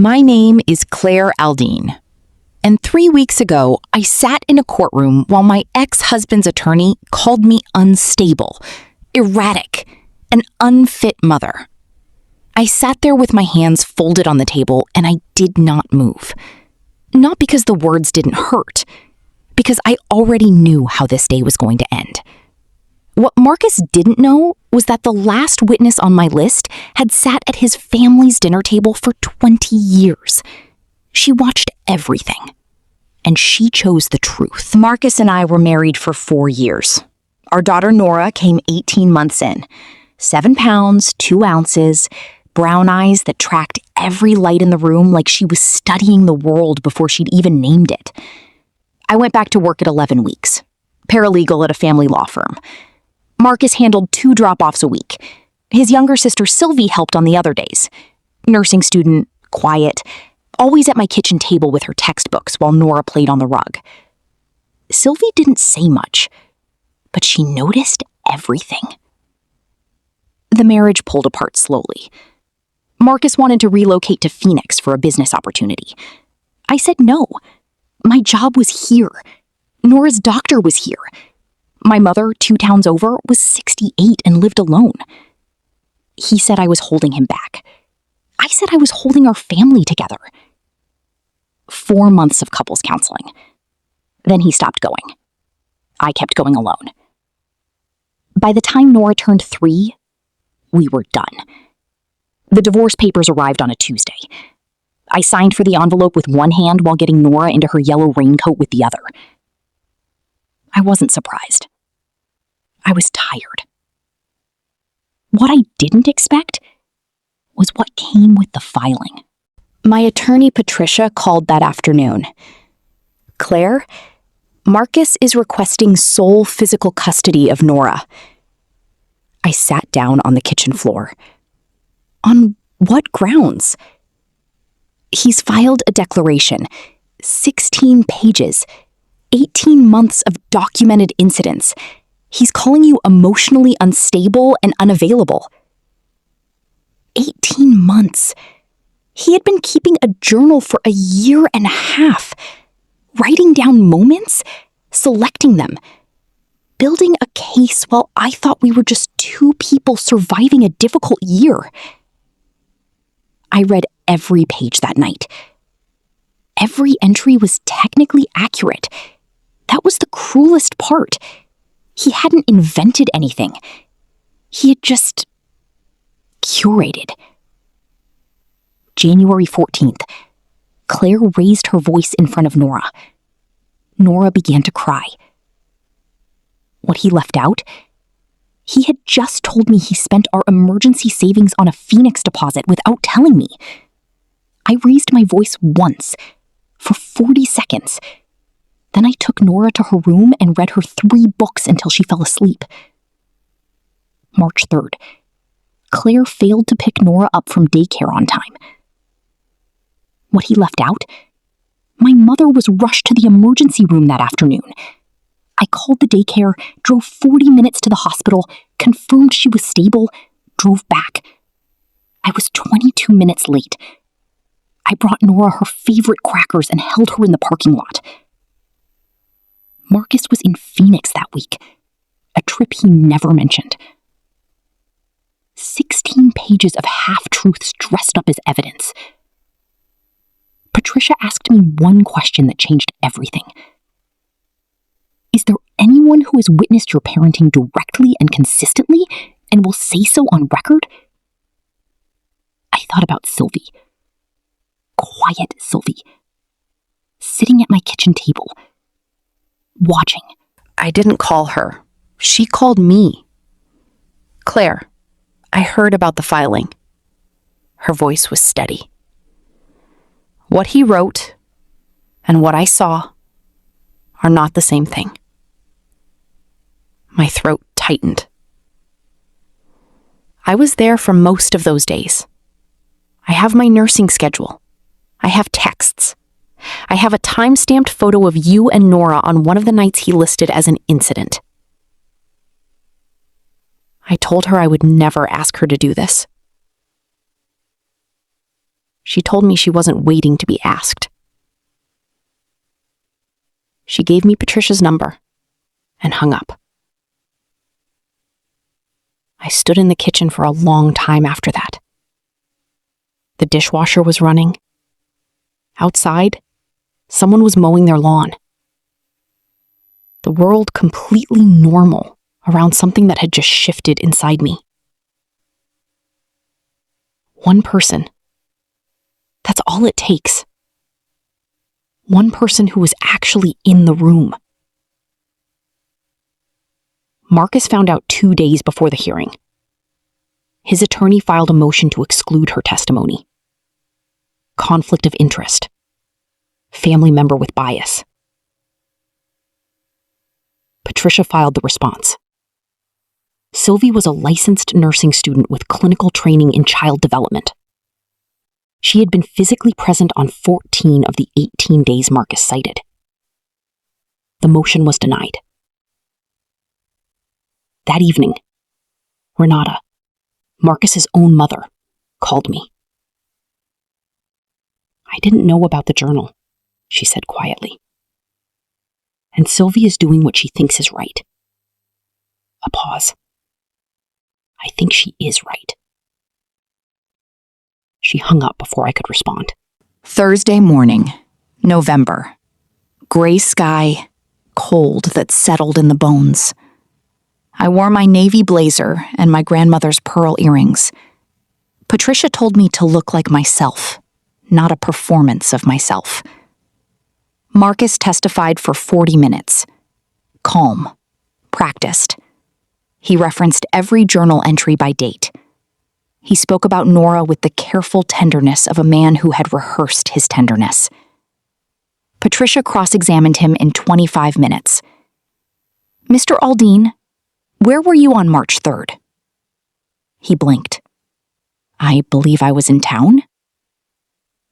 My name is Claire Aldine, and 3 weeks ago, I sat in a courtroom while my ex-husband's attorney called me unstable, erratic, an unfit mother. I sat there with my hands folded on the table and I did not move. Not because the words didn't hurt, because I already knew how this day was going to end. What Marcus didn't know was that the last witness on my list had sat at his family's dinner table for 20 years. She watched everything, and she chose the truth. Marcus and I were married for 4 years. Our daughter Nora came 18 months in. 7 pounds, 2 ounces, brown eyes that tracked every light in the room like she was studying the world before she'd even named it. I went back to work at 11 weeks, paralegal at a family law firm. Marcus handled 2 drop-offs a week. His younger sister Sylvie helped on the other days. Nursing student, quiet, always at my kitchen table with her textbooks while Nora played on the rug. Sylvie didn't say much, but she noticed everything. The marriage pulled apart slowly. Marcus wanted to relocate to Phoenix for a business opportunity. I said no. My job was here. Nora's doctor was here. My mother, 2 towns over, was 68 and lived alone. He said I was holding him back. I said I was holding our family together. 4 months of couples counseling. Then he stopped going. I kept going alone. By the time Nora turned 3, we were done. The divorce papers arrived on a Tuesday. I signed for the envelope with one hand while getting Nora into her yellow raincoat with the other. I wasn't surprised. I was tired. What I didn't expect was what came with the filing. My attorney Patricia called that afternoon. Claire, Marcus is requesting sole physical custody of Nora. I sat down on the kitchen floor. On what grounds? He's filed a declaration, 16 pages, 18 months of documented incidents. He's calling you emotionally unstable and unavailable. 18 months. He had been keeping a journal for a year and a half, writing down moments, selecting them, building a case while I thought we were just 2 people surviving a difficult year. I read every page that night. Every entry was technically accurate. That was the cruelest part. He hadn't invented anything. He had just curated. January 14th, Claire raised her voice in front of Nora. Nora began to cry. What he left out? He had just told me he spent our emergency savings on a Phoenix deposit without telling me. I raised my voice once, for 40 seconds. Then I took Nora to her room and read her 3 books until she fell asleep. March 3rd. Claire failed to pick Nora up from daycare on time. What he left out? My mother was rushed to the emergency room that afternoon. I called the daycare, drove 40 minutes to the hospital, confirmed she was stable, drove back. I was 22 minutes late. I brought Nora her favorite crackers and held her in the parking lot. Marcus was in Phoenix that week, a trip he never mentioned. 16 pages of half-truths dressed up as evidence. Patricia asked me one question that changed everything. Is there anyone who has witnessed your parenting directly and consistently and will say so on record? I thought about Sylvie. Quiet Sylvie. Sitting at my kitchen table. Watching. I didn't call her. She called me. Claire, I heard about the filing. Her voice was steady. What he wrote and what I saw are not the same thing. My throat tightened. I was there for most of those days. I have my nursing schedule. I have texts. I have a time-stamped photo of you and Nora on one of the nights he listed as an incident. I told her I would never ask her to do this. She told me she wasn't waiting to be asked. She gave me Patricia's number and hung up. I stood in the kitchen for a long time after that. The dishwasher was running. Outside, someone was mowing their lawn. The world completely normal around something that had just shifted inside me. One person. That's all it takes. One person who was actually in the room. Marcus found out 2 days before the hearing. His attorney filed a motion to exclude her testimony. Conflict of interest. Family member with bias. Patricia filed the response. Sylvie was a licensed nursing student with clinical training in child development. She had been physically present on 14 of the 18 days Marcus cited. The motion was denied. That evening, Renata, Marcus's own mother, called me. "I didn't know about the journal," she said quietly. "And Sylvie is doing what she thinks is right." A pause. "I think she is right." She hung up before I could respond. Thursday morning, November. Gray sky, cold that settled in the bones. I wore my navy blazer and my grandmother's pearl earrings. Patricia told me to look like myself, not a performance of myself. Marcus testified for 40 minutes. Calm. Practiced. He referenced every journal entry by date. He spoke about Nora with the careful tenderness of a man who had rehearsed his tenderness. Patricia cross-examined him in 25 minutes. "Mr. Aldine, where were you on March 3rd? He blinked. "I believe I was in town."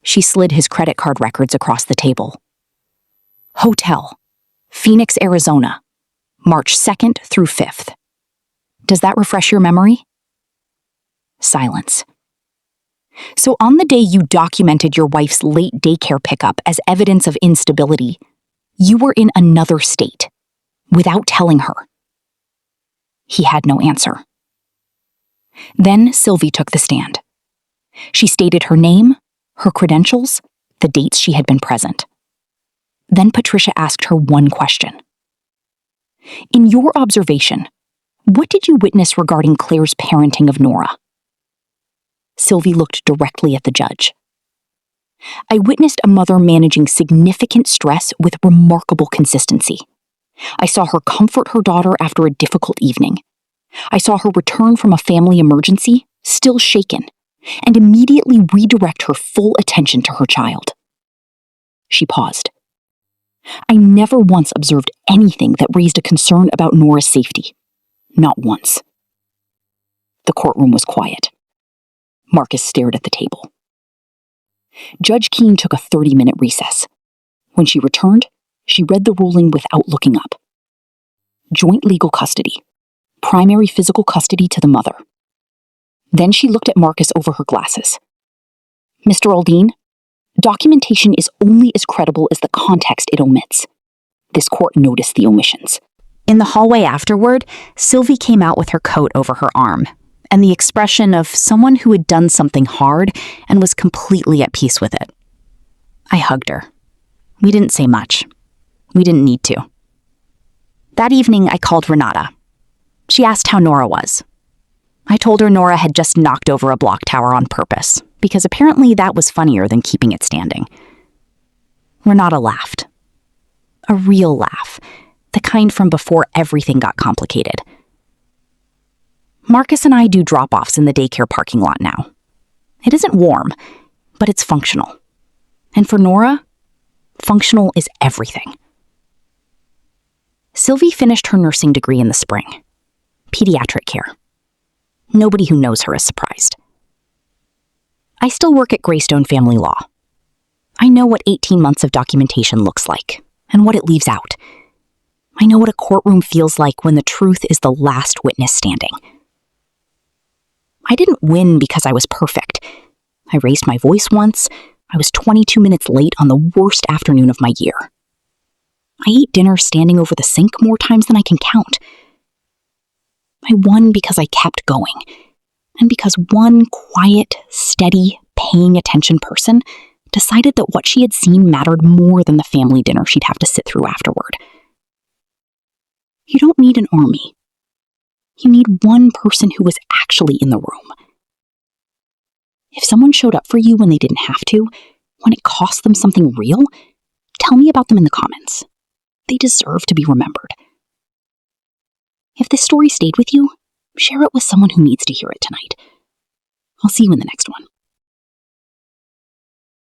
She slid his credit card records across the table. "Hotel, Phoenix, Arizona, March 2nd through 5th. Does that refresh your memory?" Silence. "So on the day you documented your wife's late daycare pickup as evidence of instability, you were in another state, without telling her." He had no answer. Then Sylvie took the stand. She stated her name, her credentials, the dates she had been present. Then Patricia asked her one question. "In your observation, what did you witness regarding Claire's parenting of Nora?" Sylvie looked directly at the judge. "I witnessed a mother managing significant stress with remarkable consistency. I saw her comfort her daughter after a difficult evening. I saw her return from a family emergency, still shaken, and immediately redirect her full attention to her child." She paused. "I never once observed anything that raised a concern about Nora's safety. Not once." The courtroom was quiet. Marcus stared at the table. Judge Keene took a 30-minute recess. When she returned, she read the ruling without looking up. Joint legal custody. Primary physical custody to the mother. Then she looked at Marcus over her glasses. "Mr. Aldine, documentation is only as credible as the context it omits." This court noticed the omissions. In the hallway afterward, Sylvie came out with her coat over her arm, and the expression of someone who had done something hard and was completely at peace with it. I hugged her. We didn't say much. We didn't need to. That evening, I called Renata. She asked how Nora was. I told her Nora had just knocked over a block tower on purpose, because apparently that was funnier than keeping it standing. Renata laughed. A real laugh, the kind from before everything got complicated. Marcus and I do drop-offs in the daycare parking lot now. It isn't warm, but it's functional. And for Nora, functional is everything. Sylvie finished her nursing degree in the spring. Pediatric care. Nobody who knows her is surprised. I still work at Greystone Family Law. I know what 18 months of documentation looks like, and what it leaves out. I know what a courtroom feels like when the truth is the last witness standing. I didn't win because I was perfect. I raised my voice once. I was 22 minutes late on the worst afternoon of my year. I ate dinner standing over the sink more times than I can count. I won because I kept going, and because one quiet, steady, paying attention person decided that what she had seen mattered more than the family dinner she'd have to sit through afterward. You don't need an army. You need one person who was actually in the room. If someone showed up for you when they didn't have to, when it cost them something real, tell me about them in the comments. They deserve to be remembered. If this story stayed with you, share it with someone who needs to hear it tonight. I'll see you in the next one.